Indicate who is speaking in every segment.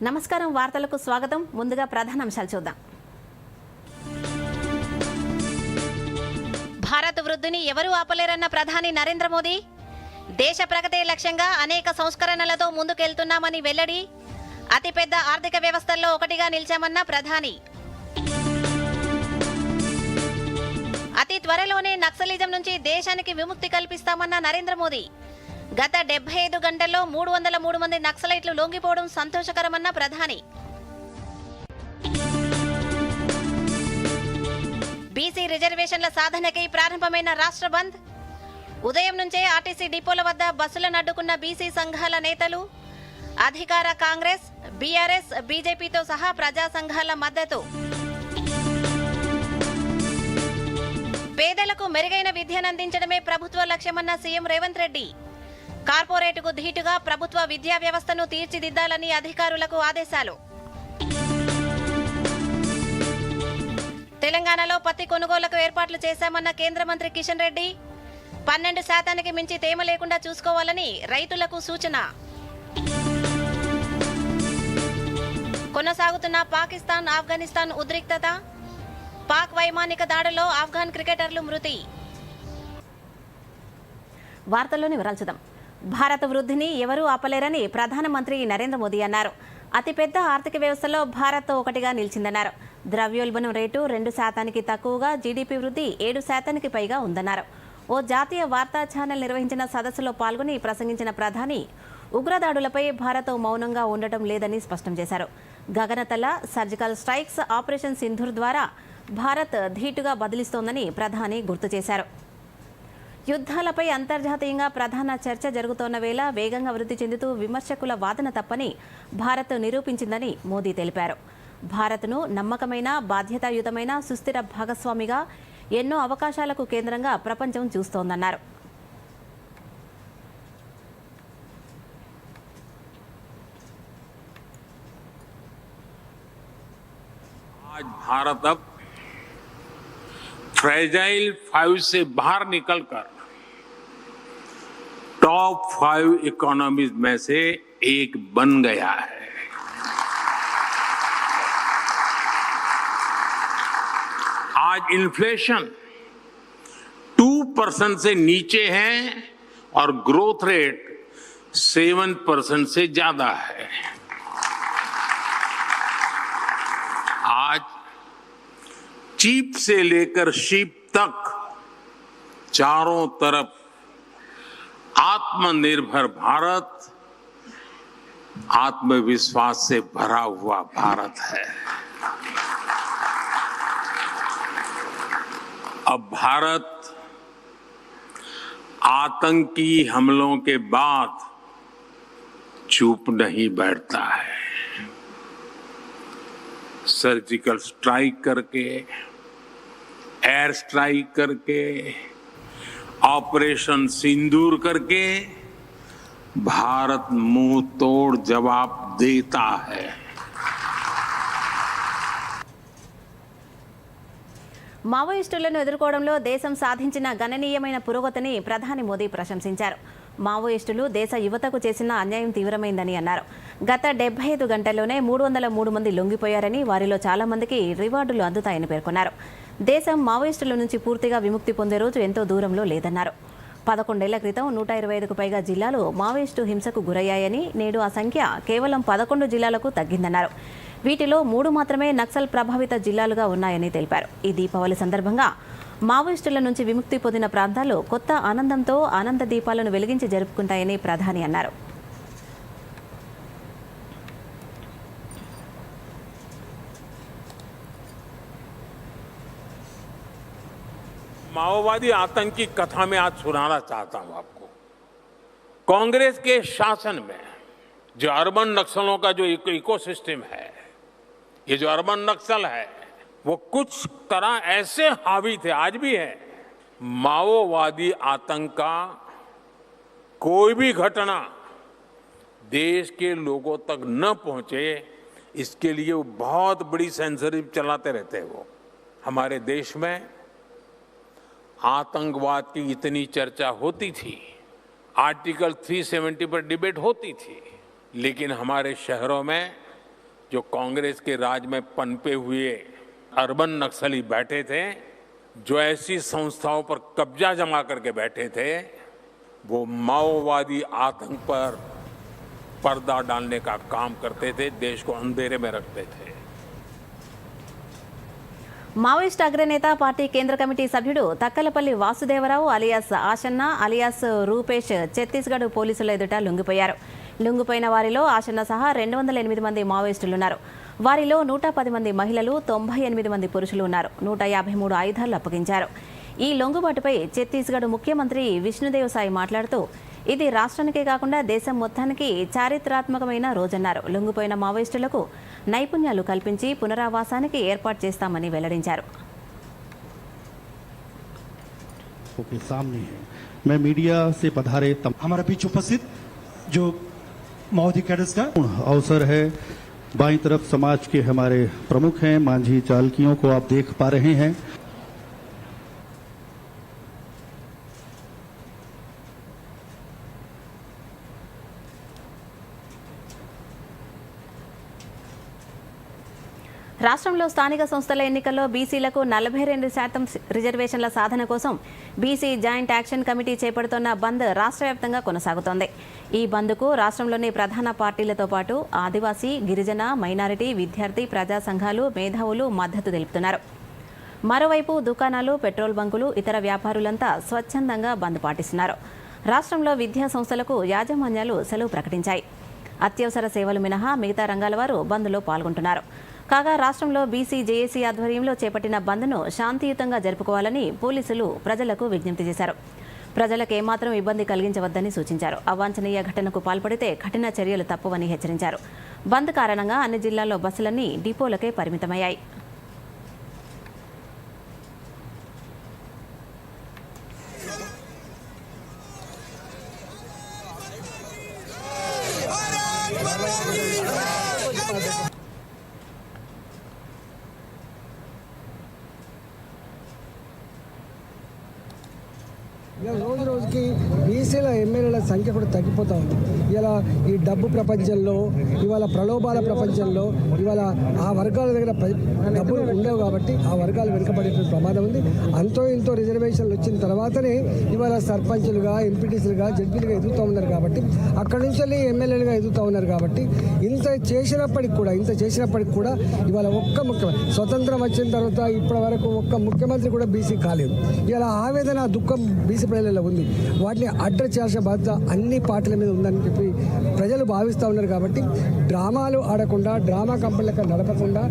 Speaker 1: నమస్కారం వార్తలకు స్వాగతం. ముందుగా ప్రధానాంశాలు చూద్దాం. భారత్ వృద్ధిని ఎవరూ ఆపలేరన్న ప్రధాని నరేంద్ర మోదీ. దేశ ప్రగతే లక్ష్యంగా అనేక సంస్కరణలతో ముందుకెళ్తున్నామని వెల్లడి. అతిపెద్ద ఆర్థిక వ్యవస్థల్లో ఒకటిగా నిలిచామన్న ప్రధాని. అతి త్వరలోనే నక్సలిజం నుంచి దేశానికి విముక్తి కల్పిస్తామన్న నరేంద్ర మోదీ. గత 75 గంటల్లో 303 మంది నక్సలైట్లు లొంగిపోవడం సంతోషకరమన్న ప్రధాని. బీసీ రిజర్వేషన్ల సాధనకై ప్రారంభమైన రాష్ట్ర బంద్. ఉదయం నుంచే ఆర్టీసీ డిపోల వద్ద బస్సులను అడ్డుకున్న బీసీ సంఘాల నేతలు. అధికార కాంగ్రెస్, బీఆర్ఎస్, బీజేపీతో సహా ప్రజా సంఘాల మద్దతు. పేదలకు మెరుగైన విద్యను అందించడమే ప్రభుత్వ లక్ష్యమన్న సీఎం రేవంత్ రెడ్డి. కార్పొరేటుకు ధీటుగా ప్రభుత్వ విద్యా వ్యవస్థను తీర్చిదిద్దాలని అధికారులకు ఆదేశాలు. తెలంగాణలో పత్తి కొనుగోలుకు ఏర్పాట్లు చేశామన్న కేంద్ర మంత్రి కిషన్ రెడ్డి. 12% మించి తేమ లేకుండా చూసుకోవాలని రైతులకు సూచన. కొనసాగుతున్న పాకిస్తాన్ ఆఫ్ఘనిస్తాన్ ఉద్రిక్తత. పాక్ వైమానిక దాడుల్లో ఆఫ్ఘాన్ క్రికెటర్లు మృతి. వార్తల్లోని వివరాలు చూద్దాం. భారత వృద్ధిని ఎవరూ ఆపలేరని ప్రధానమంత్రి నరేంద్ర మోదీ అన్నారు. అతిపెద్ద ఆర్థిక వ్యవస్థలో భారత్ ఒకటిగా నిలిచిందన్నారు. ద్రవ్యోల్బణం రేటు 2% తక్కువగా, జీడీపీ వృద్ధి 7% పైగా ఉందన్నారు. ఓ జాతీయ వార్తా ఛానల్ నిర్వహించిన సదస్సులో పాల్గొని ప్రసంగించిన ప్రధాని ఉగ్రదాడులపై భారత్ మౌనంగా ఉండటం లేదని స్పష్టం చేశారు. గగనతల, సర్జికల్ స్ట్రైక్స్, ఆపరేషన్ సింధూర్ ద్వారా భారత్ ధీటుగా బదిలిస్తోందని ప్రధాని గుర్తు చేశారు. యుద్ధాలపై అంతర్జాతీయంగా ప్రధాన చర్చ జరుగుతోన్న వేళ వేగంగా వృద్ధి చెందుతూ విమర్శకుల వాదన తప్పని భారత్ నిరూపించిందని మోదీ తెలిపారు. భారత్ను నమ్మకమైన, బాధ్యతాయుతమైన, సుస్థిర భాగస్వామిగా, ఎన్నో అవకాశాలకు కేంద్రంగా ప్రపంచం చూస్తోందన్నారు.
Speaker 2: भारत अब फ्रेजाइल 5 से बाहर निकलकर टॉप 5 इकोनॉमीज में से एक बन गया है। आज इन्फ्लेशन 2% से नीचे है और ग्रोथ रेट 7% से ज्यादा है। आज चीप से लेकर शीप तक चारों तरफ आत्मनिर्भर भारत, आत्मविश्वास से भरा हुआ भारत है। अब भारत आतंकी हमलों के बाद चुप नहीं बैठता है। सर्जिकल स्ट्राइक करके, एयर स्ट्राइक करके, ऑपरेशन सिंदूर करके भारत मुंह तोड़ जवाब देता है।
Speaker 1: మావోయిస్టులను ఎదుర్కోవడంలో దేశం సాధించిన గణనీయమైన పురోగతిని ప్రధాని మోదీ ప్రశంసించారు. మావోయిస్టులు దేశ యువతకు చేసిన అన్యాయం తీవ్రమైందని అన్నారు. గత 75 గంటల్లోనే 303 మంది లొంగిపోయారని, వారిలో చాలా మందికి రివార్డులు అందుతాయని పేర్కొన్నారు. దేశం మావోయిస్టుల నుంచి పూర్తిగా విముక్తి పొందే రోజు ఎంతో దూరంలో లేదన్నారు. 11 ఏళ్ల క్రితం 125కు పైగా జిల్లాలు మావోయిస్టు హింసకు గురయ్యాయని, నేడు ఆ సంఖ్య కేవలం 11 జిల్లాలకు తగ్గిందన్నారు. వీటిలో 3 మాత్రమే నక్సల్ ప్రభావిత జిల్లాలుగా ఉన్నాయని తెలిపారు. ఈ దీపావళి సందర్భంగా మావోయిస్టుల నుంచి విముక్తి పొందిన ప్రాంతాలు కొత్త ఆనందంతో ఆనంద దీపాలను వెలిగించి జరుపుకుంటాయని ప్రధాని అన్నారు.
Speaker 2: माओवादी आतंक की कथा में आज सुनाना चाहता हूं आपको। कांग्रेस के शासन में जो अर्बन नक्सलों का जो इकोसिस्टम है, ये जो अर्बन नक्सल है, वो कुछ तरह ऐसे हावी थे, आज भी है। माओवादी आतंक का कोई भी घटना देश के लोगों तक न पहुंचे, इसके लिए वो बहुत बड़ी सेंसरशिप चलाते रहते हैं। वो हमारे देश में आतंकवाद की इतनी चर्चा होती थी, आर्टिकल 370 पर डिबेट होती थी, लेकिन हमारे शहरों में जो कांग्रेस के राज में पनपे हुए अर्बन नक्सली बैठे थे, जो ऐसी संस्थाओं पर कब्जा जमा करके बैठे थे, वो माओवादी आतंक पर पर्दा डालने का काम करते थे, देश को अंधेरे में रखते थे।
Speaker 1: మావోయిస్ట్ అగ్రనేత పార్టీ కేంద్ర కమిటీ సభ్యుడు తక్కలపల్లి వాసుదేవరావు అలియాస్ ఆషన్న అలియాస్ రూపేష్ ఛత్తీస్గఢ్ పోలీసుల ఎదుట లొంగిపోయారు. లొంగిపోయిన వారిలో ఆషన్న సహా 208 మంది మావోయిస్టులున్నారు. వారిలో 110 మంది మహిళలు, 98 మంది పురుషులు ఉన్నారు. 153 ఆయుధాలు అప్పగించారు. ఈ లొంగుబాటుపై ఛత్తీస్గఢ్ ముఖ్యమంత్రి విష్ణుదేవ్ సాయి మాట్లాడుతూ ఇది రాష్ట్రానికే కాకుండా దేశం మొత్తానికి చారిత్రాత్మకమైన రోజన్నారు. లొంగిపోయిన మావోయిస్టులకు నైపుణ్యాలు కల్పించి పునరావాసానికి ఏర్పాటు చేస్తామని వెల్లడించారు.
Speaker 3: सामने है मैं मीडिया से पधारे
Speaker 4: हमारा बीच उपस्थित जो माओवादी कैडर्स का
Speaker 3: अवसर है। बाईं तरफ समाज के हमारे प्रमुख हैं, मांझी चालकियों को आप देख पा रहे हैं।
Speaker 1: రాష్ట్రంలో స్థానిక సంస్థల ఎన్నికల్లో బీసీలకు 42% రిజర్వేషన్ల సాధన కోసం బీసీ జాయింట్ యాక్షన్ కమిటీ చేపడుతున్న బంద్ రాష్ట్ర వ్యాప్తంగా కొనసాగుతోంది. ఈ బంద్కు రాష్ట్రంలోని ప్రధాన పార్టీలతో పాటు ఆదివాసీ, గిరిజన, మైనారిటీ, విద్యార్థి, ప్రజా సంఘాలు, మేధావులు మద్దతు తెలుపుతున్నారు. మరోవైపు దుకాణాలు, పెట్రోల్ బంకులు, ఇతర వ్యాపారులంతా స్వచ్ఛందంగా బంద్ పాటిస్తున్నారు. రాష్ట్రంలో విద్యా సంస్థలకు యాజమాన్యాలు సెలవు ప్రకటించాయి. అత్యవసర సేవలు మినహా మిగతా రంగాల వారు బంద్లో పాల్గొంటున్నారు. కాగా రాష్ట్రంలో బీసీ జేఏసీ ఆధ్వర్యంలో చేపట్టిన బంద్ను శాంతియుతంగా జరుపుకోవాలని పోలీసులు ప్రజలకు విజ్ఞప్తి చేశారు. ప్రజలకు ఏమాత్రం ఇబ్బంది కలిగించవద్దని సూచించారు. అవాంఛనీయ ఘటనకు పాల్పడితే కఠిన చర్యలు తప్పవని హెచ్చరించారు. బంద్ కారణంగా అన్ని జిల్లాల్లో బస్సులన్నీ డిపోలకే పరిమితమయ్యాయి.
Speaker 5: రోజు రోజుకి బీసీల ఎమ్మెల్యేల సంఖ్య కూడా తగ్గిపోతూ ఉంది. ఇలా ఈ డబ్బు ప్రపంచంలో, ఇవాళ ప్రలోభాల ప్రపంచంలో ఇవాళ ఆ వర్గాల దగ్గర డబ్బులు ఉండవు కాబట్టి ఆ వర్గాలు వెనుకబడే ప్రమాదం ఉంది. అంతో ఇంతో రిజర్వేషన్లు వచ్చిన తర్వాతనే ఇవాళ సర్పంచులుగా, ఎంపీటీసీలుగా, జడ్పీలుగా ఎదుగుతూ ఉన్నారు కాబట్టి అక్కడి నుంచి వెళ్ళి ఎమ్మెల్యేలుగా ఎదుగుతూ ఉన్నారు కాబట్టి ఇంత చేసినప్పటికి కూడా ఇవాళ స్వతంత్రం వచ్చిన తర్వాత ఇప్పటి వరకు ఒక్క ముఖ్యమంత్రి కూడా బీసీ కాలేదు. ఇలా ఆవేదన, దుఃఖం బీసీ ప్రజలలో ఉంది. వాటిని అడ్రస్ చేయాల్సిన బాధ్యత అన్ని పార్టీల మీద ఉందని చెప్పి ప్రజలు భావిస్తూ ఉన్నారు. కాబట్టి డ్రామాలు ఆడకుండా, డ్రామా కంపెనీలకు నడపకుండా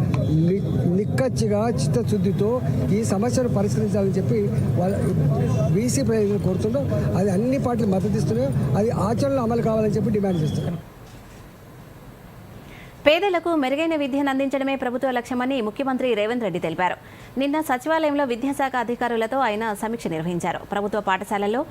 Speaker 5: నిక్కచ్చిగా చిత్తశుద్ధితో ఈ సమస్యను పరిష్కరించాలని చెప్పి వాళ్ళ బీసీ ప్రజలు కోరుతుండో అది అన్ని పార్టీలు మద్దతిస్తున్నాయో అది ఆచరణలో అమలు కావాలని చెప్పి డిమాండ్ చేస్తున్నారు.
Speaker 1: పేదలకు మెరుగైన విద్యను అందించడమే ప్రభుత్వ లక్ష్యమని ముఖ్యమంత్రి రేవంత్ రెడ్డి తెలిపారు. నిన్న సచివాలయంలో విద్యాశాఖ అధికారులతో ఆయన సమీక్ష నిర్వహించారు. ప్రభుత్వ పాఠశాలల్లో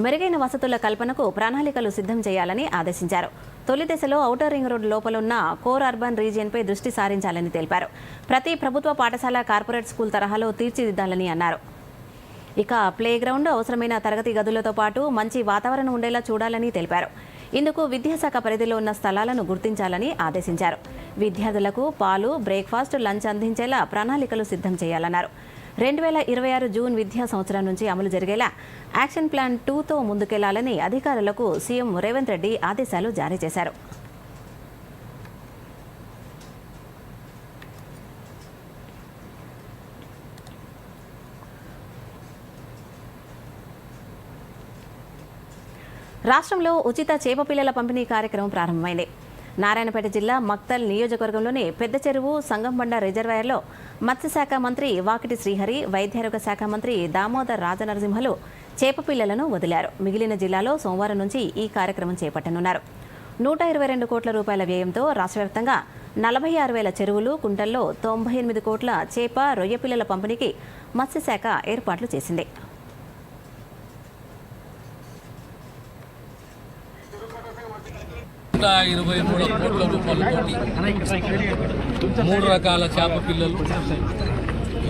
Speaker 1: మెరుగైన వసతుల కల్పనకు ప్రణాళికలు సిద్ధం చేయాలని ఆదేశించారు. తొలి దశలో ఔటర్ రింగ్ రోడ్ లోపలున్న కోర్ అర్బన్ రీజియన్పై దృష్టి సారించాలని తెలిపారు. ప్రతి ప్రభుత్వ పాఠశాల కార్పొరేట్ స్కూల్ తరహాలో తీర్చిదిద్దాలని అన్నారు. ఇక ప్లే గ్రౌండ్, అవసరమైన తరగతి గదులతో పాటు మంచి వాతావరణం ఉండేలా చూడాలని తెలిపారు. ఇందుకు విద్యాశాఖ పరిధిలో ఉన్న స్థలాలను గుర్తించాలని ఆదేశించారు. విద్యార్థులకు పాలు, బ్రేక్ఫాస్ట్, లంచ్ అందించేలా ప్రణాళికలు సిద్ధం చేయాలన్నారు. 2026 జూన్ విద్యా సంవత్సరం నుంచి అమలు జరిగేలా యాక్షన్ ప్లాన్ 2తో ముందుకెళ్లాలని అధికారులకు సీఎం రేవంత్ రెడ్డి ఆదేశాలు జారీ చేశారు. రాష్ట్రంలో ఉచిత చేప పిల్లల పంపిణీ కార్యక్రమం ప్రారంభమైంది. నారాయణపేట జిల్లా మక్తల్ నియోజకవర్గంలోని పెద్ద చెరువు, సంగంబండ రిజర్వాయర్లో మత్స్యశాఖ మంత్రి వాకిటి శ్రీహరి, వైద్యారోగ్య శాఖ మంత్రి దామోదర్ రాజనరసింహలు చేప పిల్లలను వదిలారు. మిగిలిన జిల్లాలో సోమవారం నుంచి ఈ కార్యక్రమం చేపట్టనున్నారు. 122 కోట్ల రూపాయల వ్యయంతో రాష్ట్రవ్యాప్తంగా 46,000 చెరువులు, కుంటల్లో 98 కోట్ల చేప, రొయ్య పిల్లల పంపిణీకి మత్స్యశాఖ ఏర్పాట్లు చేసింది.
Speaker 6: ₹23 కోట్ల రూపాయలతోటి 3 రకాల చేప పిల్లలు,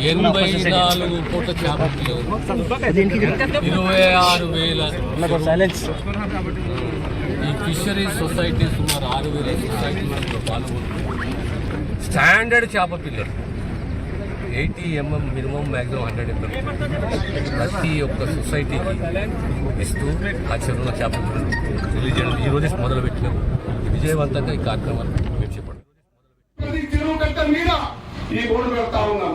Speaker 6: 84 కోట్ల చేప పిల్లలు, 26,000 ఈ ఫిషరీస్ సొసైటీస్ సుమారు 6,000 సొసైటీస్ పాల్గొంటున్నారు. స్టాండర్డ్ చేప పిల్లలు 80 mm మినిమం మ్యాక్సిమం 100 mm ప్రతి ఒక్క సొసైటీకి ఇస్తూ ఆ చెరువుల చేప పిల్లలు రిలీజ్ చేయడం ఈరోజు మొదలుపెట్టినాము. విజయవంతంగా ఈ కార్యక్రమాన్ని మేము చెప్పండి.
Speaker 7: చెరువు కట్ట మీద ఈ బోర్డు పెడతా ఉన్నాం.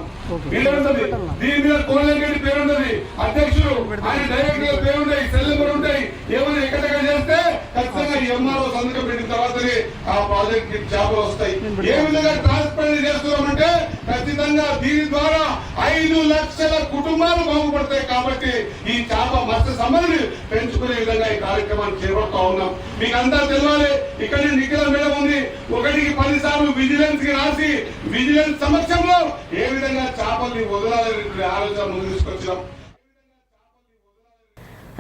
Speaker 7: వీళ్ళుంటది దీని మీద కోలంగడి పేరుంటది, అధ్యక్షుడు ఆయన డైరెక్టర్ పేరుంటాయి, సెల్ నెంబర్ ఉంటాయి. ఏమైనా ఎక్కడెక్కడ చేస్తే ఖచ్చితంగా ఎంఆర్ఓ సంతకం పెట్టిన తర్వాతనే ఆ ప్రాజెక్ట్ కి చేపలు వస్తాయి. ఏ విధంగా ట్రాన్స్పరెంట్ చేస్తున్నామంటే ఖచ్చితంగా దీని ద్వారా 5 లక్షల కుటుంబాలు బాగుపడతాయి. కాబట్టి ఈ చేప మత్స్య సంపదని పెంచుకునే విధంగా ఈ కార్యక్రమాన్ని చేపడతా ఉన్నాం. మీకు అంతా తెలియాలి, ఇక్కడ నిఖిల మేడం ఉంది, 1కి 10 సార్లు విజిలెన్స్ కి రాసి విజిలెన్స్ సమక్షంలో ఏ విధంగా చేపల్ని వదలాలనే ఆలోచన ముందు తీసుకొచ్చినాం.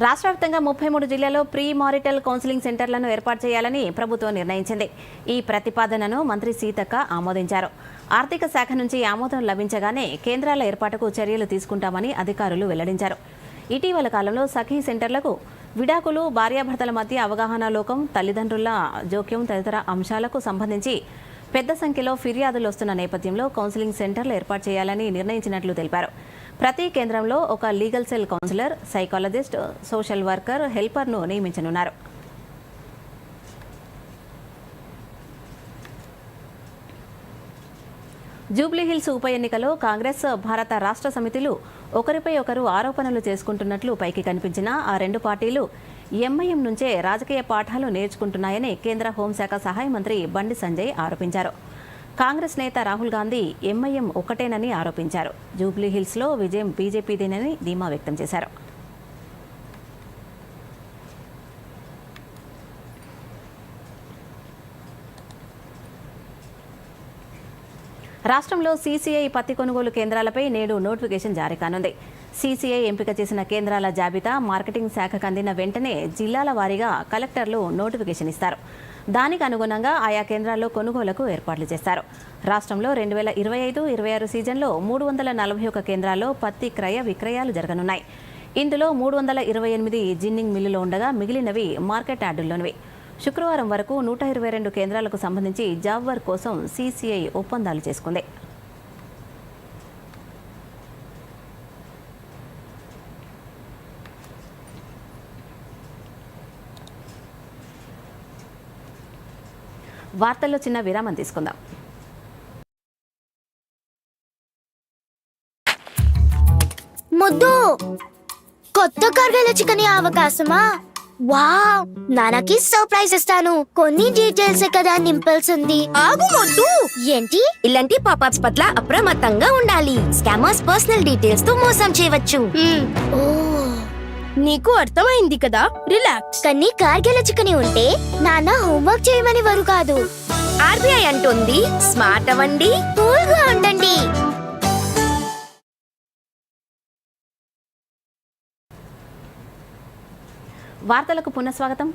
Speaker 1: రాష్ట్ర వ్యాప్తంగా 33 జిల్లాల్లో ప్రీ మారిటల్ కౌన్సిలింగ్ సెంటర్లను ఏర్పాటు చేయాలని ప్రభుత్వం నిర్ణయించింది. ఈ ప్రతిపాదనను మంత్రి సీతక్క ఆమోదించారు. ఆర్థిక శాఖ నుంచి ఆమోదం లభించగానే కేంద్రాల ఏర్పాటుకు చర్యలు తీసుకుంటామని అధికారులు వెల్లడించారు. ఇటీవల కాలంలో సఖీ సెంటర్లకు విడాకులు, భార్యాభర్తల మధ్య అవగాహన లోపం, తల్లిదండ్రుల జోక్యం తదితర అంశాలకు సంబంధించి పెద్ద సంఖ్యలో ఫిర్యాదులు వస్తున్న నేపథ్యంలో కౌన్సిలింగ్ సెంటర్లు ఏర్పాటు చేయాలని నిర్ణయించినట్లు తెలిపారు. ప్రతి కేంద్రంలో ఒక legal cell counsellor, psychologist, social worker, హెల్పర్ను నియమించనున్నారు. జూబ్లీహిల్స్ ఉప ఎన్నికలో కాంగ్రెస్, భారత రాష్ట్ర సమితిలు ఒకరిపై ఒకరు ఆరోపణలు చేసుకుంటున్నట్లు పైకి కనిపించిన ఆ రెండు పార్టీలు ఎంఐఎం నుంచే రాజకీయ పాఠాలు నేర్చుకుంటున్నాయని కేంద్ర హోంశాఖ సహాయ మంత్రి బండి సంజయ్ ఆరోపించారు. కాంగ్రెస్ నేత రాహుల్ గాంధీ ఎంఐఎం ఒకటేనని ఆరోపించారు. జూబ్లీహిల్స్లో విజయం బీజేపీదేనని ధీమా వ్యక్తం చేశారు. రాష్ట్రంలో సీసీఐ పత్తి కొనుగోలు కేంద్రాలపై నేడు నోటిఫికేషన్ జారీ కానుంది. సీసీఐ ఎంపిక చేసిన కేంద్రాల జాబితా మార్కెటింగ్ శాఖకు అందిన వెంటనే జిల్లాల వారీగా కలెక్టర్లు నోటిఫికేషన్ ఇస్తారు. దానికి అనుగుణంగా ఆయా కేంద్రాల్లో కొనుగోలుకు ఏర్పాట్లు చేస్తారు. రాష్ట్రంలో 2025-26 సీజన్లో 341 కేంద్రాల్లో పత్తి క్రయ విక్రయాలు జరగనున్నాయి. ఇందులో 328 జిన్నింగ్ మిల్లులు ఉండగా మిగిలినవి మార్కెట్ యార్డుల్లోనివి. శుక్రవారం వరకు 122 కేంద్రాలకు సంబంధించి జాబ్ వర్క్ కోసం సీసీఐ ఒప్పందాలు చేసుకుంది. వార్తల్లో చిన్న విరామం తీసుకుందాం.
Speaker 8: ముద్దు కొత్త కర్గల చికెన్ అవకాశమా? వావ్, నాన్నకి సర్ప్రైజ్ ఇస్తాను. కొన్ని డీటెయిల్స్ కదా నింపాల్సింది. ఆగు మొద్దు, ఏంటి? ఇలాంటి పాపప్స్ పట్ల అప్రమత్తంగా ఉండాలి. స్కామర్స్ పర్సనల్ డీటెయిల్స్ తో మోసం చేయవచ్చు. ఓ, నీకు అర్థమైంది కదా, రిలాక్స్. కానీ కార్గిల చికెన్ ఉంటే నాన్న హోంవర్క్ చేయమని వారు కాదు. ఆర్బీఐ అంటుంది స్మార్ట్ అవ్వండి, కూల్ గా ఉండండి.
Speaker 1: వార్తలకు పునఃస్వాగతం.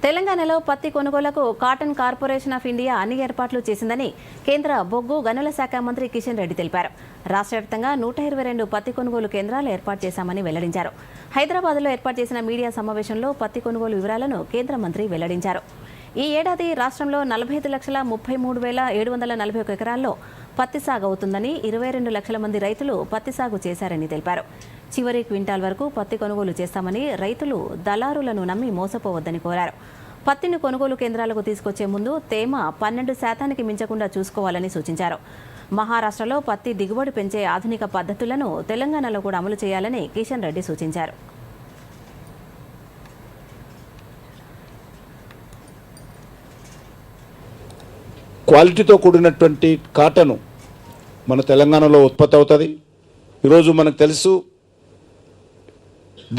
Speaker 1: తెలంగాణలో పత్తి కొనుగోలుకు కాటన్ కార్పొరేషన్ ఆఫ్ ఇండియా అన్ని ఏర్పాట్లు చేసిందని కేంద్ర బొగ్గు గనుల శాఖ మంత్రి కిషన్ రెడ్డి తెలిపారు. రాష్ట్ర వ్యాప్తంగా 122 పత్తి కొనుగోలు కేంద్రాలు ఏర్పాటు చేశామని వెల్లడించారు. హైదరాబాద్లో ఏర్పాటు చేసిన మీడియా సమావేశంలో పత్తి కొనుగోలు వివరాలను కేంద్ర మంత్రి వెల్లడించారు. ఈ ఏడాది రాష్ట్రంలో 45,33,741 ఎకరాల్లో పత్తి సాగు అవుతుందని, 22 లక్షల మంది రైతులు పత్తి సాగు చేశారని తెలిపారు. చివరి క్వింటాల్ వరకు పత్తి కొనుగోలు చేస్తామని, రైతులు దళారులను నమ్మి మోసపోవద్దని కోరారు. పత్తిని కొనుగోలు కేంద్రాలకు తీసుకొచ్చే ముందు తేమ 12% మించకుండా చూసుకోవాలని సూచించారు. మహారాష్ట్రలో పత్తి దిగుబడి పెంచే ఆధునిక పద్ధతులను తెలంగాణలో కూడా అమలు చేయాలని కిషన్ రెడ్డి సూచించారు.
Speaker 9: క్వాలిటీతో కూడినటువంటి కాటను మన తెలంగాణలో ఉత్పత్తి అవుతుంది. ఈరోజు మనకు తెలుసు,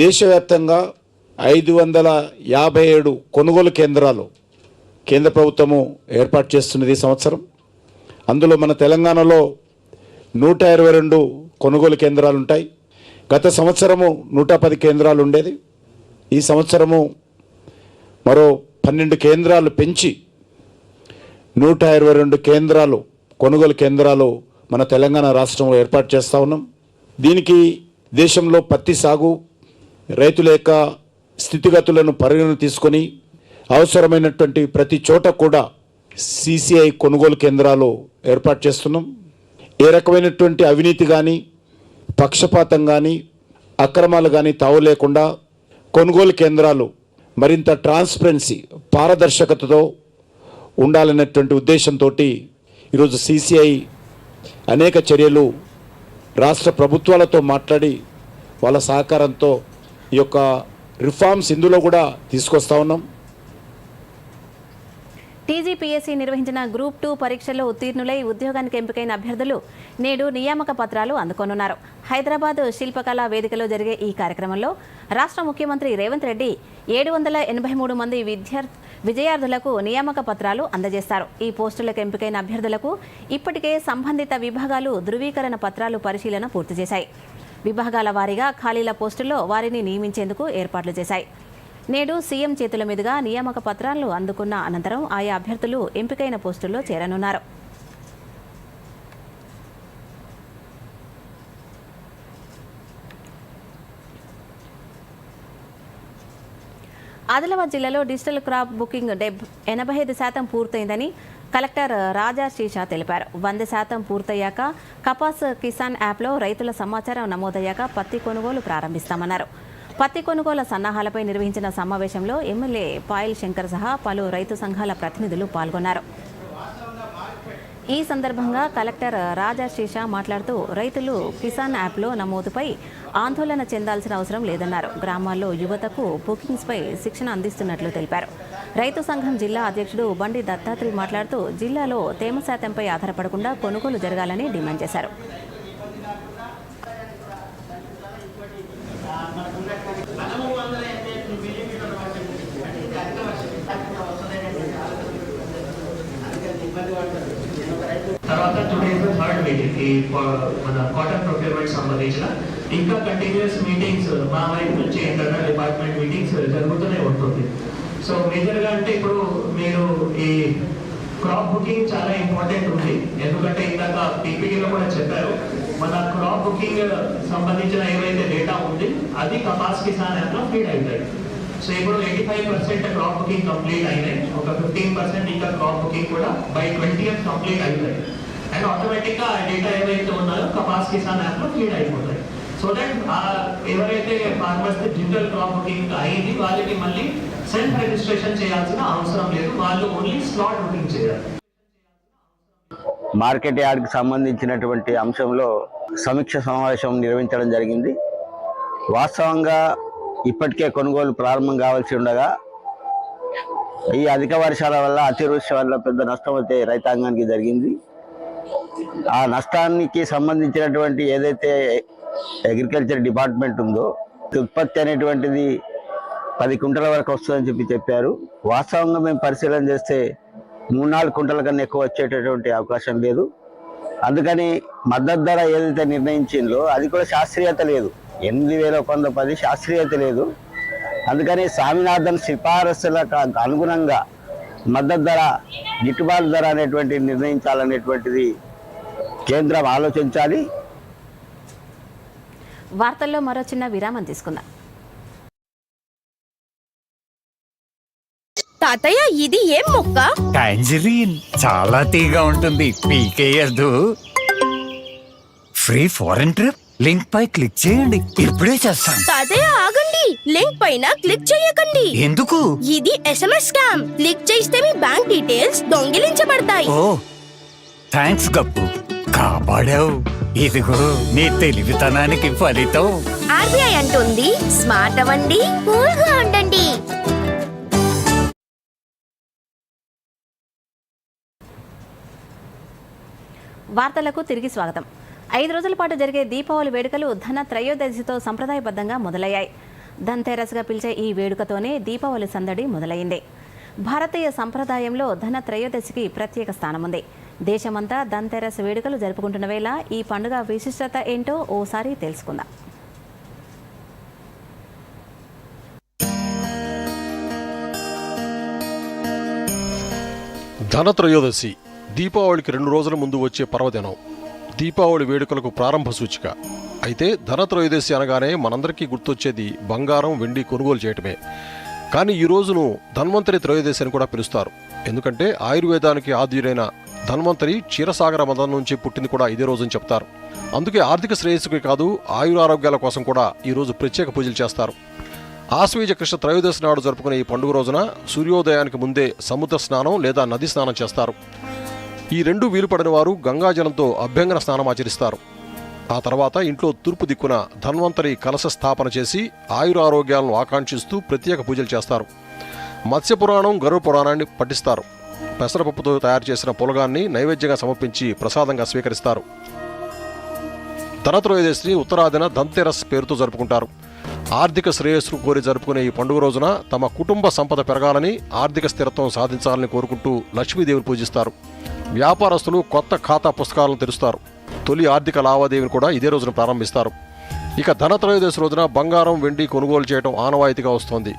Speaker 9: దేశవ్యాప్తంగా 557 కొనుగోలు కేంద్రాలు కేంద్ర ప్రభుత్వము ఏర్పాటు చేస్తున్నది ఈ సంవత్సరం. అందులో మన తెలంగాణలో 122 కొనుగోలు కేంద్రాలు ఉంటాయి. గత సంవత్సరము 110 కేంద్రాలు ఉండేది. ఈ సంవత్సరము మరో 12 కేంద్రాలు పెంచి 122 కేంద్రాలు, కొనుగోలు కేంద్రాలు మన తెలంగాణ రాష్ట్రంలో ఏర్పాటు చేస్తూ ఉన్నాం. దీనికి దేశంలో పత్తి సాగు, రైతుల యొక్క స్థితిగతులను పరిగణన తీసుకొని అవసరమైనటువంటి ప్రతి చోట కూడా CCI కొనుగోలు కేంద్రాలు ఏర్పాటు చేస్తున్నాం. ఏ రకమైనటువంటి అవినీతి కానీ, పక్షపాతం కానీ, అక్రమాలు కానీ తావు లేకుండా కొనుగోలు కేంద్రాలు మరింత ట్రాన్స్పరెన్సీ, పారదర్శకతతో ఉండాలనేటువంటి ఉద్దేశంతో ఈరోజు CCI అనేక చర్యలు రాష్ట్ర ప్రభుత్వాలతో మాట్లాడి వాళ్ళ సహకారంతో ఈ యొక్క రిఫార్మ్స్ ఇందులో కూడా తీసుకొస్తా ఉన్నాం.
Speaker 1: TGPSC నిర్వహించిన గ్రూప్ 2 పరీక్షల్లో ఉత్తీర్ణులై ఉద్యోగానికి ఎంపికైన అభ్యర్థులు నేడు నియామక పత్రాలు అందుకోనున్నారు. హైదరాబాద్ శిల్పకళా వేదికలో జరిగే ఈ కార్యక్రమంలో రాష్ట్ర ముఖ్యమంత్రి రేవంత్ రెడ్డి 783 మంది విజయార్థులకు నియామక పత్రాలు అందజేస్తారు. ఈ పోస్టులకు ఎంపికైన అభ్యర్థులకు ఇప్పటికే సంబంధిత విభాగాలు ధృవీకరణ పత్రాలు పరిశీలన పూర్తి చేశాయి. విభాగాల వారీగా ఖాళీల పోస్టుల్లో వారిని నియమించేందుకు ఏర్పాట్లు చేశాయి. నేడు సీఎం చేతుల మీదుగా నియామక పత్రాలు అందుకున్న అనంతరం ఆయా అభ్యర్థులు ఎంపికైన పోస్టుల్లో చేరనున్నారు. ఆదిలాబాద్ జిల్లాలో డిజిటల్ క్రాప్ బుకింగ్ 85% పూర్తయిందని కలెక్టర్ రాజా శీషా తెలిపారు. 100% పూర్తయ్యాక కపాస్ కిసాన్ యాప్లో రైతుల సమాచారం నమోదయ్యాక పత్తి కొనుగోలు ప్రారంభిస్తామన్నారు. పత్తి కొనుగోలు సన్నాహాలపై నిర్వహించిన సమావేశంలో ఎమ్మెల్యే పాయల్ శంకర్ సహా పలు రైతు సంఘాల ప్రతినిధులు పాల్గొన్నారు. ఈ సందర్భంగా కలెక్టర్ రాజా శీషా మాట్లాడుతూ రైతులు కిసాన్ యాప్లో నమోదుపై ఆందోళన చెందాల్సిన అవసరం లేదన్నారు. గ్రామాల్లో యువతకు బుకింగ్స్పై శిక్షణ అందిస్తున్నట్లు తెలిపారు. రైతు సంఘం జిల్లా అధ్యక్షుడు బండి దత్తాత్రి మాట్లాడుతూ జిల్లాలో తేమ శాతంపై ఆధారపడకుండా కొనుగోలు జరగాలని డిమాండ్ చేశారు.
Speaker 10: తర్వాత today is the third meeting ఈ మన కాటన్ ప్రొక్యూర్మెంట్ సంబంధించిన ఇంకా కంటిన్యూస్ మీటింగ్స్ మా వైపు నుంచి ఇంటర్నల్ డిపార్ట్మెంట్ మీటింగ్స్ జరుగుతూనే ఉంటుంది. సో మేజర్గా అంటే ఇప్పుడు మీరు ఈ క్రాప్ బుకింగ్ చాలా ఇంపార్టెంట్ ఉంది. ఎందుకంటే ఇందాక పీపీటీలో కూడా చెప్పారు, మన క్రాప్ బుకింగ్ సంబంధించిన ఏవైతే డేటా ఉంది అది కపాస్ కిసాన్ యాప్లో ఫీడ్ అవుతాయి. సో ఇప్పుడు 85% క్రాప్ బుకింగ్ కంప్లీట్ అయినాయి. ఒక 15% ఇంకా క్రాప్ బుకింగ్ కూడా బై 20th కంప్లీట్ అవుతాయి. అండ్ ఆటోమేటిక్గా ఆ డేటా ఏవైతే ఉన్నాయో కపాస్ కిసాన్ యాప్లో ఫీడ్ అయిపోతాయి. సో దట్ ఎవరైతే ఫార్మర్స్ డిజిటల్ క్రాప్ బుకింగ్ అయింది వాళ్ళకి మళ్ళీ సెల్ఫ్ రిజిస్ట్రేషన్ చేయాల్సిన అవసరం లేదు. వాళ్ళు ఓన్లీ స్లాట్ బుకింగ్ చేయాలి.
Speaker 11: మార్కెట్ యార్డ్కి సంబంధించినటువంటి అంశంలో సమీక్ష సమావేశం నిర్వహించడం జరిగింది. వాస్తవంగా ఇప్పటికే కొనుగోలు ప్రారంభం కావాల్సి ఉండగా ఈ అధిక వర్షాల వల్ల, అతివృష్టి వల్ల పెద్ద నష్టం అయితే రైతాంగానికి జరిగింది. ఆ నష్టానికి సంబంధించినటువంటి ఏదైతే అగ్రికల్చర్ డిపార్ట్మెంట్ ఉందో ఉత్పత్తి అనేటువంటిది 10 కుంటల వరకు వస్తుందని చెప్పారు. వాస్తవంగా మేము పరిశీలన చేస్తే 3-4 కుంటల కన్నా ఎక్కువ వచ్చేటటువంటి అవకాశం లేదు. అందుకని మద్దతు ధర ఏదైతే నిర్ణయించిందో అది కూడా శాస్త్రీయత లేదు. 8,110 శాస్త్రీయత లేదు. అందుకని స్వామినాథన్ సిఫారసులకు అనుగుణంగా మద్దతు ధర, గిట్టుబాటు ధర అనేటువంటి నిర్ణయించాలనేటువంటిది కేంద్రం ఆలోచించాలి.
Speaker 1: వార్తల్లో మరో చిన్న విరామం తీసుకుందాం.
Speaker 8: తాతయ్య ఇది ఏం మొక్క?
Speaker 12: టాంజరీన్, చాలా తీగా ఉంటుంది, పీకేయద్దు. ఫ్రీ ఫారెన్ ట్రిప్ లింక్ పై క్లిక్ చేయండి, ఇప్పుడే చేస్తాను.
Speaker 8: తాతయ్య ఆగండి, లింక్ పైన క్లిక్ చేయకండి.
Speaker 12: ఎందుకు?
Speaker 8: ఇది SMS స్కామ్. క్లిక్ చేస్తే మీ బ్యాంక్ డీటెయిల్స్ దొంగిలించబడతాయి.
Speaker 12: ఓ థ్యాంక్స్ గప్పు, కాపాడావు. ఇదిగో నీ తెలివితనానికి ఫలితం.
Speaker 8: RBI అంటుంది స్మార్ట్ అవ్వండి, కూల్ గా ఉండండి.
Speaker 1: వార్తలకు తిరిగి స్వాగతం. 5 రోజుల పాటు జరిగే దీపావళి వేడుకలు ధన త్రయోదశితో సంప్రదాయబద్ధంగా మొదలయ్యాయి. ధన్తెరస్గా పిలిచే ఈ వేడుకతోనే దీపావళి సందడి మొదలైంది. భారతీయ సంప్రదాయంలో ధన త్రయోదశికి ప్రత్యేక స్థానం ఉంది. దేశమంతా ధన్తెరస్ వేడుకలు జరుపుకుంటున్న వేళ ఈ పండుగ విశిష్టత ఏంటో ఓసారి తెలుసుకుందాం.
Speaker 13: ధనత్రయోదశి దీపావళికి 2 రోజుల ముందు వచ్చే పర్వదినం. దీపావళి వేడుకలకు ప్రారంభ సూచిక. అయితే ధనత్రయోదశి అనగానే మనందరికీ గుర్తొచ్చేది బంగారం, వెండి కొనుగోలు చేయటమే. కానీ ఈ రోజును ధన్వంతరి త్రయోదశి అని కూడా పిలుస్తారు. ఎందుకంటే ఆయుర్వేదానికి ఆద్యుడైన ధన్వంతరి క్షీరసాగర మదం నుంచి పుట్టింది కూడా ఇదే రోజుని చెప్తారు. అందుకే ఆర్థిక శ్రేయస్సుకి కాదు ఆయురారోగ్యాల కోసం కూడా ఈరోజు ప్రత్యేక పూజలు చేస్తారు. ఆశ్వీజ కృష్ణ త్రయోదశి నాడు జరుపుకునే ఈ పండుగ రోజున సూర్యోదయానికి ముందే సముద్ర స్నానం లేదా నది స్నానం చేస్తారు. ఈ రెండు వీలు పడిన వారు గంగాజలంతో అభ్యంగన స్నానం ఆచరిస్తారు. ఆ తర్వాత ఇంట్లో తూర్పు దిక్కున ధన్వంతరి కలశ స్థాపన చేసి ఆయురారోగ్యాలను ఆకాంక్షిస్తూ ప్రత్యేక పూజలు చేస్తారు. మత్స్య పురాణం, గరుడ పురాణాన్ని పఠిస్తారు. పెసరపప్పుతో తయారు చేసిన పులగాన్ని నైవేద్యంగా సమర్పించి ప్రసాదంగా స్వీకరిస్తారు. ధనత్రయోదశిని ఉత్తరాదిన ధన్తెరస్ పేరుతో జరుపుకుంటారు. ఆర్థిక శ్రేయస్సును కోరి జరుపుకునే ఈ పండుగ రోజున తమ కుటుంబ సంపద పెరగాలని, ఆర్థిక స్థిరత్వం సాధించాలని కోరుకుంటూ లక్ష్మీదేవిని పూజిస్తారు. వ్యాపారస్తులు కొత్త ఖాతా పుస్తకాలను తెరుస్తారు. తొలి ఆర్థిక లావాదేవీని కూడా ఇదే రోజున ప్రారంభిస్తారు. ఇక ధనత్రయోదశి రోజున బంగారం, వెండి కొనుగోలు చేయడం ఆనవాయితీగా వస్తోంది.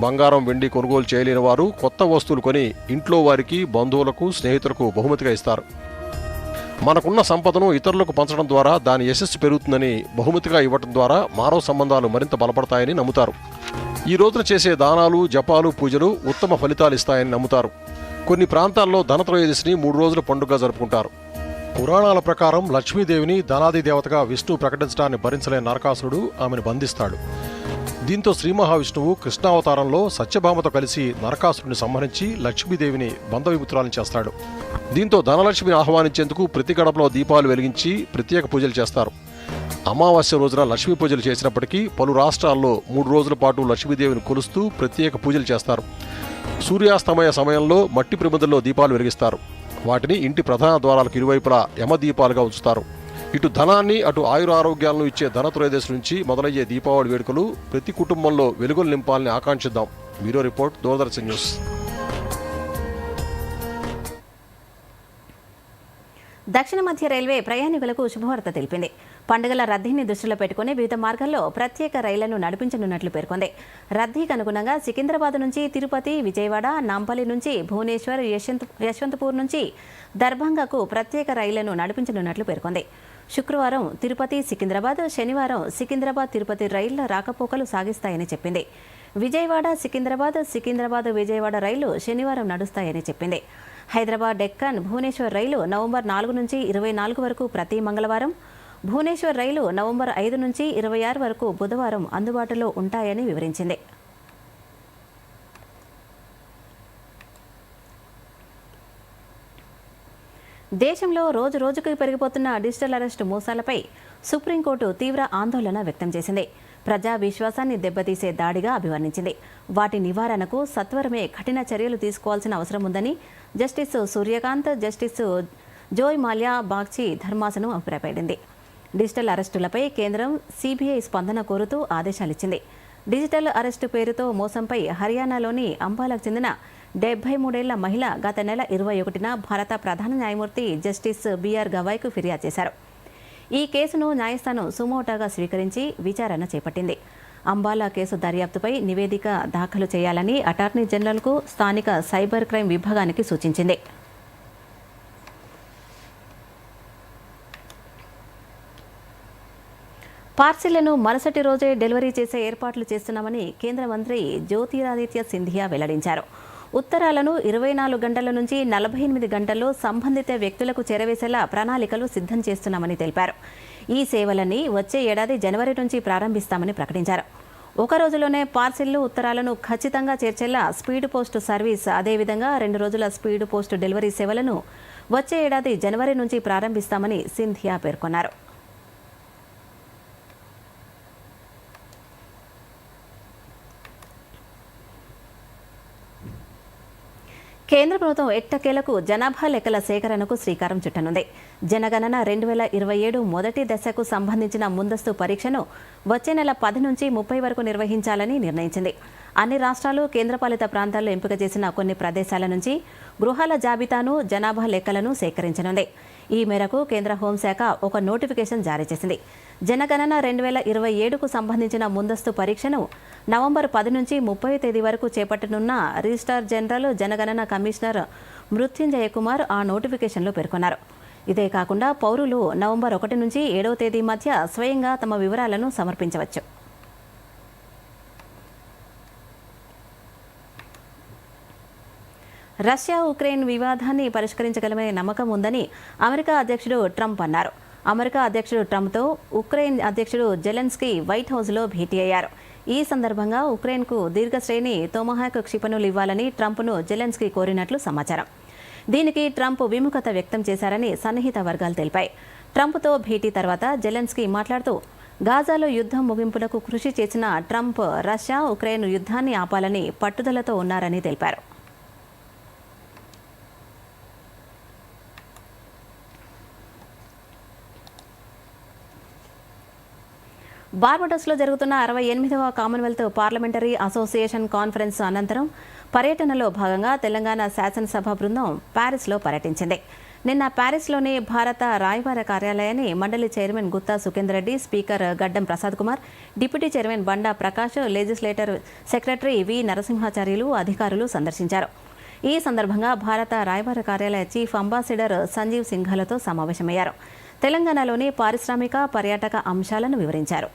Speaker 13: బంగారం, వెండి కొనుగోలు చేయలేని వారు కొత్త వస్తువులు కొని ఇంట్లో వారికి, బంధువులకు, స్నేహితులకు బహుమతిగా ఇస్తారు. మనకున్న సంపదను ఇతరులకు పంచడం ద్వారా దాని యశస్సు పెరుగుతుందని బహుమతిగా ఇవ్వడం ద్వారా మానవ సంబంధాలు మరింత బలపడతాయని నమ్ముతారు. ఈ రోజున చేసే దానాలు, జపాలు, పూజలు ఉత్తమ ఫలితాలు ఇస్తాయని నమ్ముతారు. కొన్ని ప్రాంతాల్లో ధనత్రయోదశిని 3 రోజుల పండుగగా జరుపుకుంటారు. పురాణాల ప్రకారం లక్ష్మీదేవిని ధనాది దేవతగా విష్ణు ప్రకటించడాన్ని భరించలేని నరకాసురుడు ఆమెను బంధిస్తాడు. దీంతో శ్రీ మహావిష్ణువు కృష్ణావతారంలో సత్యభామతో కలిసి నరకాసురుడిని సంహరించి లక్ష్మీదేవిని బంధవిపుత్రాలను చేస్తాడు. దీంతో ధనలక్ష్మిని ఆహ్వానించేందుకు ప్రతి గడపలో దీపాలు వెలిగించి ప్రత్యేక పూజలు చేస్తారు. అమావాస్య రోజున లక్ష్మీ పూజలు చేసినప్పటికీ పలు రాష్ట్రాల్లో 3 రోజుల పాటు లక్ష్మీదేవిని కొలుస్తూ ప్రత్యేక పూజలు చేస్తారు. సూర్యాస్తమయ సమయంలో మట్టి ప్రమిదల్లో దీపాలు వెలిగిస్తారు. వాటిని ఇంటి ప్రధాన ద్వారాలకు ఇరువైపులా యమదీపాలుగా ఉంచుతారు. ఇటు ధనాన్ని, అటు ఆయురారోగ్యాలను ఇచ్చే ధనత్రయోదశి నుంచి మొదలయ్యే దీపావళి వేడుకలు ప్రతి కుటుంబంలో వెలుగులు నింపాలని ఆకాంక్షిద్దాం. Bureau report, Doordarshan news.
Speaker 1: దక్షిణ మధ్య రైల్వే ప్రయాణికులకు శుభవార్త తెలిపింది. పండుగల రద్దీని దృష్టిలో పెట్టుకుని వివిధ మార్గాల్లో ప్రత్యేక రైళ్లను నడిపించనున్నట్లు పేర్కొంది. రద్దీకి అనుగుణంగా సికింద్రాబాద్ నుంచి తిరుపతి, విజయవాడ, నాంపల్లి నుంచి భువనేశ్వర్, యశ్వంతపూర్ నుంచి దర్భంగాకు ప్రత్యేక రైళ్లను నడిపించనున్నట్లు పేర్కొంది. శుక్రవారం తిరుపతి సికింద్రాబాద్, శనివారం సికింద్రాబాద్ తిరుపతి రైళ్ల రాకపోకలు సాగిస్తాయని చెప్పింది. విజయవాడ సికింద్రాబాద్, సికింద్రాబాద్ విజయవాడ రైళ్లు శనివారం నడుస్తాయని చెప్పింది. హైదరాబాద్ డెక్కన్ భువనేశ్వర్ రైలు నవంబర్ 4 నుంచి 24 వరకు ప్రతి మంగళవారం, భువనేశ్వర్ రైలు నవంబర్ 5 నుంచి 26 వరకు బుధవారం అందుబాటులో ఉంటాయని వివరించింది. దేశంలో రోజు రోజుకు పెరిగిపోతున్న డిజిటల్ అరెస్టు మోసాలపై సుప్రీంకోర్టు తీవ్ర ఆందోళన వ్యక్తం చేసింది. ప్రజా విశ్వాసాన్ని దెబ్బతీసే దాడిగా అభివర్ణించింది. వాటి నివారణకు సత్వరమే కఠిన చర్యలు తీసుకోవాల్సిన అవసరం ఉందని జస్టిస్ సూర్యకాంత్, జస్టిస్ జోయ్ మాల్యా బాగ్చి ధర్మాసనం అభిప్రాయపడింది. డిజిటల్ అరెస్టులపై కేంద్రం సిబిఐ స్పందన కోరుతూ ఆదేశాలిచ్చింది. డిజిటల్ అరెస్టు పేరుతో మోసంపై హర్యానాలోని అంబాలకు చెందిన 73 ఏళ్ల మహిళ గత నెల 21న భారత ప్రధాన న్యాయమూర్తి జస్టిస్ బిఆర్ గవాయ్కు ఫిర్యాదు చేశారు. ఈ కేసును న్యాయస్థానం సుమోటోగా స్వీకరించి విచారణ చేపట్టింది. అంబాలా కేసు దర్యాప్తుపై నివేదిక దాఖలు చేయాలని అటార్నీ జనరల్కు స్థానిక సైబర్ క్రైమ్ విభాగానికి సూచించింది. పార్సిళ్లను మరుసటి రోజే డెలివరీ చేసే ఏర్పాట్లు చేస్తున్నామని కేంద్ర మంత్రి జ్యోతిరాదిత్య సింధియా వెల్లడించారు. ఉత్తరాలను 24 గంటల నుంచి 48 గంటల్లో సంబంధిత వ్యక్తులకు చేరవేసేలా ప్రణాళికలు సిద్ధం చేస్తున్నామని తెలిపారు. ఈ సేవలని వచ్చే ఏడాది జనవరి నుంచి ప్రారంభిస్తామని ప్రకటించారు. ఒక రోజులోనే పార్సిళ్లు, ఉత్తరాలను ఖచ్చితంగా చేర్చేలా స్పీడ్ పోస్ట్ సర్వీస్, అదేవిధంగా 2 రోజుల స్పీడ్ పోస్ట్ డెలివరీ సేవలను వచ్చే ఏడాది జనవరి నుంచి ప్రారంభిస్తామని సింధియా పేర్కొన్నారు. కేంద్ర ప్రభుత్వం ఎట్టకేలకు జనాభా లెక్కల సేకరణకు శ్రీకారం చుట్టనుంది. జనగణన 2027 మొదటి దశకు సంబంధించిన ముందస్తు పరీక్షను వచ్చే నెల 10 నుంచి 30 వరకు నిర్వహించాలని నిర్ణయించింది. అన్ని రాష్ట్రాలు, కేంద్రపాలిత ప్రాంతాల్లో ఎంపిక చేసిన కొన్ని ప్రదేశాల నుంచి గృహాల జాబితాను, జనాభా లెక్కలను సేకరించనుంది. ఈ మేరకు కేంద్ర హోంశాఖ ఒక నోటిఫికేషన్ జారీ చేసింది. జనగణన 2027కు సంబంధించిన ముందస్తు పరీక్షను నవంబర్ 10 నుంచి 30 తేదీ వరకు చేపట్టనున్న రిజిస్ట్రార్ జనరల్ జనగణన కమిషనర్ మృత్యుంజయ కుమార్ ఆ నోటిఫికేషన్లో పేర్కొన్నారు. ఇదే కాకుండా పౌరులు నవంబర్ 1 నుంచి 7వ తేదీ మధ్య స్వయంగా తమ వివరాలను సమర్పించవచ్చు. రష్యా ఉక్రెయిన్ వివాదాన్ని పరిష్కరించగలమనే నమ్మకం ఉందని అమెరికా అధ్యక్షుడు ట్రంప్ అన్నారు. అమెరికా అధ్యక్షుడు ట్రంప్తో ఉక్రెయిన్ అధ్యక్షుడు జెలెన్స్కీ వైట్ హౌస్లో భేటీ అయ్యారు. ఈ సందర్భంగా ఉక్రెయిన్కు దీర్ఘశ్రేణి తోమహాక్ క్షిపణులు ఇవ్వాలని ట్రంప్ను జెలెన్స్కీ కోరినట్లు సమాచారం. దీనికి ట్రంప్ విముఖత వ్యక్తం చేశారని సన్నిహిత వర్గాలు తెలిపాయి. ట్రంప్తో భేటీ తర్వాత జెలెన్స్కీ మాట్లాడుతూ గాజాలో యుద్ధం ముగింపులకు కృషి చేసిన ట్రంప్ రష్యా ఉక్రెయిన్ యుద్ధాన్ని ఆపాలని పట్టుదలతో ఉన్నారని తెలిపారు. బార్బడోస్లో జరుగుతున్న 68వ కామన్వెల్త్ పార్లమెంటరీ అసోసియేషన్ కాన్ఫరెన్స్ అనంతరం పర్యటనలో భాగంగా తెలంగాణ శాసనసభ బృందం ప్యారిస్లో పర్యటించింది. నిన్న ప్యారిస్లోని భారత రాయబార కార్యాలయాన్ని మండలి chairman Gutha Sukhender Reddy, speaker Gaddam Prasad Kumar, deputy chairman Banda Prakash, legislature secretary V Narasimhacharyulu అధికారులు సందర్శించారు. ఈ సందర్భంగా భారత రాయబార కార్యాలయ చీఫ్ అంబాసిడర్ సంజీవ్ సింఘాలతో సమావేశమయ్యారు. తెలంగాణలోని పారిశ్రామిక, పర్యాటక అంశాలను వివరించారు.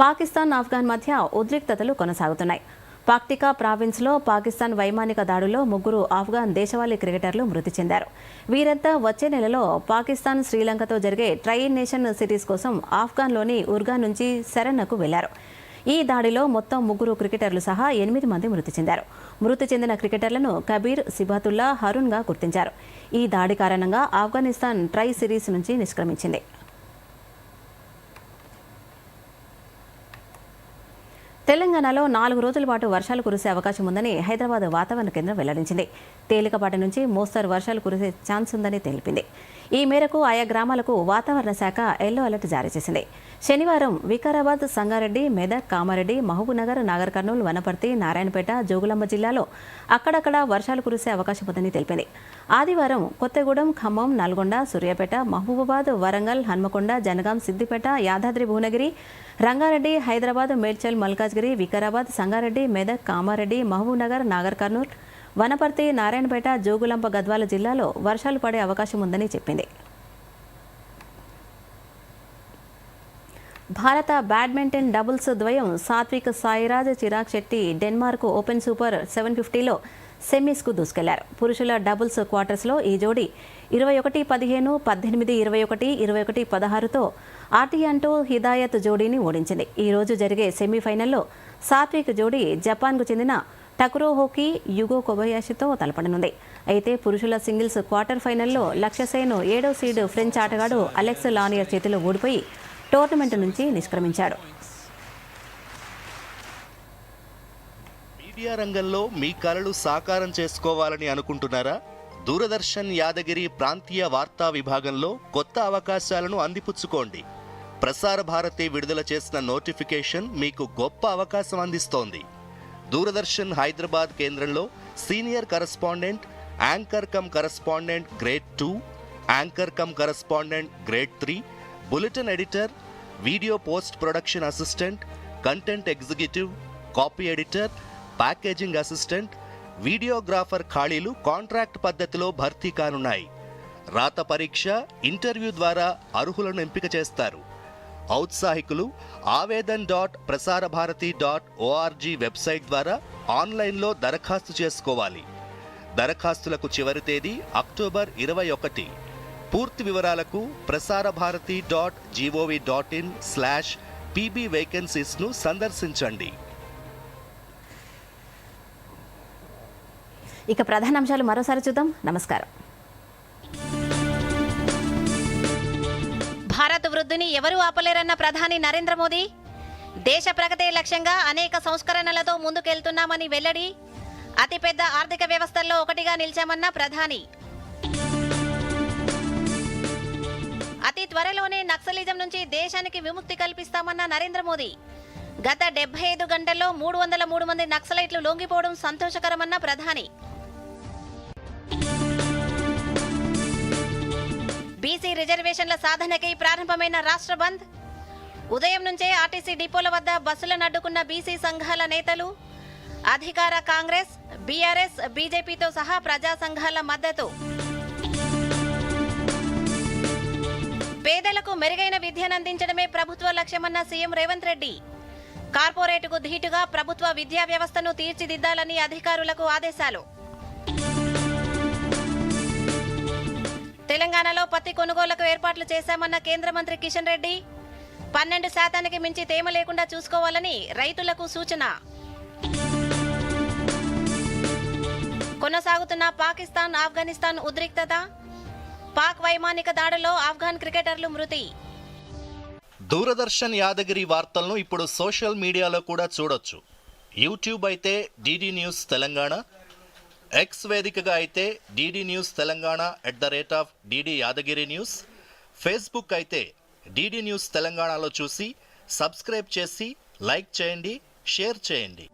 Speaker 1: పాకిస్తాన్, ఆఫ్ఘాన్ మధ్య ఉద్రిక్తతలు కొనసాగుతున్నాయి. పాక్టికా ప్రావిన్స్లో పాకిస్తాన్ వైమానిక దాడుల్లో 3 ఆఫ్ఘాన్ దేశవాళీ క్రికెటర్లు మృతి చెందారు. వీరంతా వచ్చే నెలలో పాకిస్తాన్, శ్రీలంకతో జరిగే ట్రై నేషన్ సిరీస్ కోసం ఆఫ్ఘాన్లోని ఉర్గాన్ నుంచి సెరెన్నాకు వెళ్లారు. ఈ దాడిలో మొత్తం 3 క్రికెటర్లు సహా 8 మంది మృతి చెందారు. మృతి చెందిన క్రికెటర్లను కబీర్, సిబాతుల్లా, హరూన్గా గుర్తించారు. ఈ దాడి కారణంగా ఆఫ్ఘనిస్తాన్ ట్రై సిరీస్ నుంచి నిష్క్రమించింది. తెలంగాణలో 4 రోజుల పాటు వర్షాలు కురిసే అవకాశం ఉందని హైదరాబాద్ వాతావరణ కేంద్రం వెల్లడించింది. తేలికపాటి నుంచి మోస్తరు వర్షాలు కురిసే ఛాన్స్ ఉందని తెలిపింది. ఈ మేరకు ఆయా గ్రామాలకు వాతావరణ శాఖ ఎల్లో అలర్ట్ జారీ చేసింది. శనివారం వికారాబాద్, సంగారెడ్డి, మెదక్, కామారెడ్డి, మహబూబ్నగర్, నాగర్ కర్నూలు, వనపర్తి, నారాయణపేట, జోగులాంబ జిల్లాలో అక్కడక్కడ వర్షాలు కురిసే అవకాశం ఉందని తెలిపింది. ఆదివారం కొత్తగూడెం, ఖమ్మం, నల్గొండ, సూర్యాపేట, మహబూబాబాద్, వరంగల్, హన్మకొండ, జనగాం, సిద్దిపేట, యాదాద్రి భువనగిరి, రంగారెడ్డి, హైదరాబాద్, మేడ్చల్, మల్కాజ్గిరి, వికారాబాద్, సంగారెడ్డి, మెదక్, కామారెడ్డి, మహబూబ్నగర్, నాగర్ కర్నూలు, వనపర్తి, నారాయణపేట, జోగులాంబ, గద్వాల జిల్లాలో వర్షాలు పడే అవకాశం ఉందని చెప్పింది. భారత బ్యాడ్మింటన్ డబుల్స్ ద్వయం Satwik Sairaj, Chirag Shetty Denmark open super 750లో సెమీస్కు దూసుకెళ్లారు. పురుషుల డబుల్స్ క్వార్టర్స్లో ఈ జోడీ 21-15, 18-21, 21-16తో ఆర్టియాంటో హిదాయత్ జోడీని ఓడించింది. ఈ రోజు జరిగే సెమీఫైనల్లో సాత్విక్ జోడీ జపాన్కు చెందిన టకురో హోకీ యుగో కొబయాషితో తలపడనుంది. అయితే పురుషుల సింగిల్స్ క్వార్టర్ ఫైనల్లో లక్ష్యసేన్ 7వ సీడ్ ఫ్రెంచ్ ఆటగాడు అలెక్స్ లానియర్ చేతిలో ఓడిపోయి టోర్నమెంట్ నుంచి నిష్క్రమించాడు.
Speaker 14: మీడియా రంగంలో మీ కలలు సాకారం చేసుకోవాలని అనుకుంటున్నారా? దూరదర్శన్ యాదగిరి ప్రాంతీయ వార్తా విభాగంలో కొత్త అవకాశాలను అందిపుచ్చుకోండి. ప్రసార భారతి విడుదల చేసిన నోటిఫికేషన్ మీకు గొప్ప అవకాశం అందిస్తోంది. దూరదర్శన్ హైదరాబాద్ కేంద్రంలో senior correspondent, anchor come correspondent grade 2, anchor come correspondent grade 3, bulletin editor, video post production assistant, content executive, copy editor, packaging assistant, videographer ఖాళీలు కాంట్రాక్ట్ పద్ధతిలో భర్తీ కానున్నాయి. రాత పరీక్ష, ఇంటర్వ్యూ ద్వారా అర్హులను ఎంపిక చేస్తారు. ఔత్సాహికులు avedan.prasarabharati.org వెబ్సైట్ ద్వారా ఆన్లైన్లో దరఖాస్తు చేసుకోవాలి. దరఖాస్తులకు చివరి తేదీ అక్టోబర్ 21. పూర్తి వివరాలకు prasarabharati.gov.in/pb వేకెన్సీస్ను సందర్శించండి.
Speaker 1: ఇక ప్రధాన అంశాలు మరోసారి చూద్దాం. నమస్కారం. భారత్ వృద్ధిని ఎవరూ ఆపలేరన్న ప్రధాని నరేంద్ర మోదీ. దేశ ప్రగతే లక్ష్యంగా అనేక సంస్కరణలతో ముందుకెళ్తున్నామని వెల్లడి. అతిపెద్ద ఆర్థిక వ్యవస్థల్లో ఒకటిగా నిలిచామన్న ప్రధాని. అతి త్వరలోనే నక్సలిజం నుంచి దేశానికి విముక్తి కల్పిస్తామన్న నరేంద్ర మోదీ. గత 75 గంటల్లో 303 మంది నక్సలైట్లు లొంగిపోవడం సంతోషకరమన్న ప్రధాని. బీసీ రిజర్వేషన్ల సాధనకై ప్రారంభమైన రాష్ట్ర బంద్. ఉదయం నుంచే ఆర్టీసీ డిపోల వద్ద బస్సులను అడ్డుకున్న బీసీ సంఘాల నేతలు. అధికార కాంగ్రెస్, బీఆర్ఎస్, బీజేపీతో సహా ప్రజా సంఘాల మద్దతు. పేదలకు మెరుగైన విద్యను అందించడమే ప్రభుత్వ లక్ష్యమన్న సీఎం రేవంత్ రెడ్డి. కార్పొరేటుకు ధీటుగా ప్రభుత్వ విద్యా వ్యవస్థను తీర్చిదిద్దాలని అధికారులకు ఆదేశాలు. తెలంగాణలో పత్తి కొనుగోలుకు ఏర్పాట్లు చేశామన్న కేంద్ర మంత్రి కిషన్ రెడ్డి. 12% మించి తేమ లేకుండా చూసుకోవాలని రైతులకు సూచన. కొనసాగుతున్న పాకిస్తాన్ ఆఫ్ఘనిస్తాన్ ఉద్రిక్తత. పాక్ వైమానిక దాడుల్లో ఆఫ్ఘాన్ క్రికెటర్లు మృతి.
Speaker 14: దూరదర్శన్ యాదగిరి వార్తలను ఇప్పుడు సోషల్ మీడియాలో కూడా చూడొచ్చు. యూట్యూబ్ అయితే డిడి న్యూస్ తెలంగాణ, ఎక్స్ వేదికగా అయితే DD news Telangana @DD Yadagiri news, Facebook అయితే డిడి న్యూస్ తెలంగాణలో చూసి సబ్స్క్రైబ్ చేసి లైక్ చేయండి, షేర్ చేయండి.